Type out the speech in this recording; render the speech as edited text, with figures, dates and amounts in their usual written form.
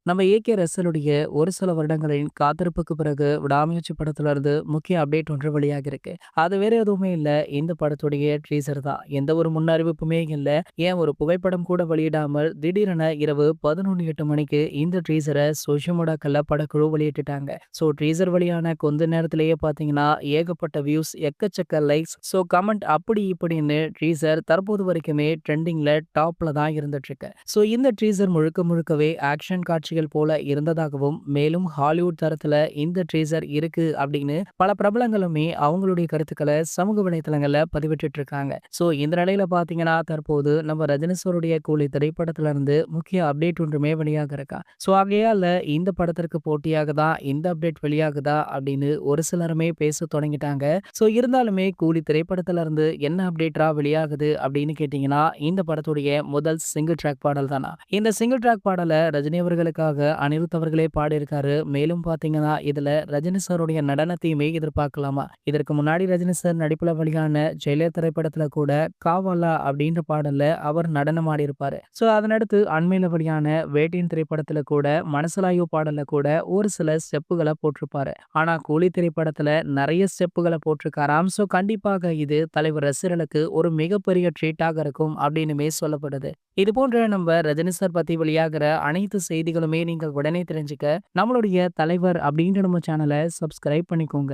நம்ம ஏகே ரசலுடைய ஒரு சில வருடங்களின் காத்திருப்புக்கு பிறகு விடாமுயற்சி படத்துல இருந்து முக்கிய அப்டேட் ஒன்று வெளியாகிருக்கு. அது வேற எதுவுமே இல்ல. இந்த படத்துடைய ட்ரீசர் தான். எந்த ஒரு முன் அறிவிப்புமே இல்ல. ஏன் ஒரு புகைப்படம் கூட வெளியிடாமல் திடீரென இரவு 11:08 மணிக்கு இந்த ட்ரீசரை சோஷியல் மீடியாக்கள்ல படக்குழு வெளியிட்டுட்டாங்க. ட்ரீசர் வெளியான கொஞ்ச நேரத்திலேயே பார்த்தீங்கன்னா, ஏகப்பட்ட வியூஸ், எக்கச்சக்க லைக்ஸ், கமெண்ட் அப்படி இப்படின்னு ட்ரீசர் தற்போது வரைக்குமே ட்ரெண்டிங்ல டாப்ல தான் இருந்துட்டு இருக்கு. இந்த ட்ரீசர் முழுக்க முழுக்கவே ஆக்ஷன் காட்சிகள் போல இருந்ததாகவும், மேலும் ஹாலிவுட் தரத்துல இந்த ட்ரீசர் இருக்கு அப்படின்னு பல பிரபலங்களுமே அவங்களுடைய கருத்துக்களை சமூக வலைதளங்கள்ல பதிவிட்டுட்டு இருக்காங்க. இந்த நிலையில பாத்தீங்கன்னா, தற்போது நம்ம ரஜினி சாருடைய கூலி திரைப்படத்துல இருந்து முக்கிய அப்டேட் ஒன்றுமே வெளியாக இருக்கா. ஆகையால இந்த படத்திற்கு போட்டியாக தான் இந்த அப்டேட் வெளியாகுதா அப்படின்னு ஒரு சிலருமே பேச தொடங்கிட்டாங்க. இருந்தாலுமே கூலி திரைப்படத்துல இருந்து என்ன அப்டேட்டா வெளியாகுது அப்படின்னு கேட்டீங்கன்னா, இந்த படத்துடைய முதல் சிங்கிள் ட்ராக் பாடல் தானா. இந்த சிங்கிள் ட்ராக் பாடல ரஜினி அவர்களுக்காக அனிருத் அவர்களே பாடியிருக்காரு. மேலும் பாத்தீங்கன்னா, இதுல ரஜினி சாருடைய நடனத்தையுமே எதிர்பார்க்கலாமா. இதற்கு முன்னாடி ரஜினி சார் நடிப்புல வெளியான ஜெயிலர் திரைப்படத்துல கூட காவாலா அப்படின்ற பாடல்ல அவர் நடனம் ஆடியிருப்பாரு. அதனடுத்து அண்மையில வெளியான வேட்டையின் திரைப்படத்துல கூட மனசலாயு பாடல்ல கூட ஒரு சில ஸ்டெப்புகளை போட்டிருப்பாரு. ஆனா கூலி திரைப்படத்துல நிறைய ஸ்டெப்புகளை போட்டிருக்காராம். கண்டிப்பாக இது தலைவர் ரசிகர்களுக்கு ஒரு மிகப்பெரிய ட்ரீட்டாக இருக்கும் அப்படின்னுமே சொல்லப்படுது. இது போன்ற நம்ம ரஜினி சார் பத்தி வெளியாகிற அனைத்து செய்திகளுமே நீங்கள் உடனே தெரிஞ்சுக்க நம்மளுடைய தலைவர் அப்படின்ற நம்ம சேனலை சப்ஸ்கிரைப் பண்ணிக்கோங்க.